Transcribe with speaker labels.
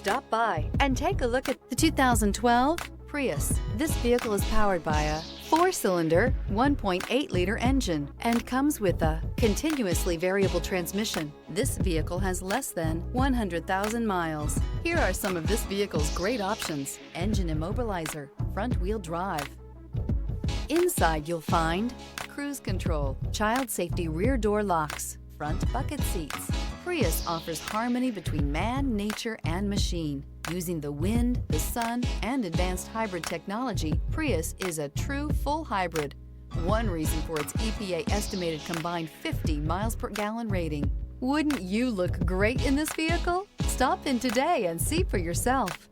Speaker 1: Stop by and take a look at the 2012 Prius. This vehicle is powered by a 4-cylinder, 1.8-liter engine and comes with a continuously variable transmission. This vehicle has less than 100,000 miles. Here are some of this vehicle's great options: engine immobilizer, front-wheel drive. Inside you'll find cruise control, child safety rear door locks, front bucket seats. Prius offers harmony between man, nature, and machine. Using the wind, the sun, and advanced hybrid technology, Prius is a true full hybrid. One reason for its EPA estimated combined 50 miles per gallon rating. Wouldn't you look great in this vehicle? Stop in today and see for yourself.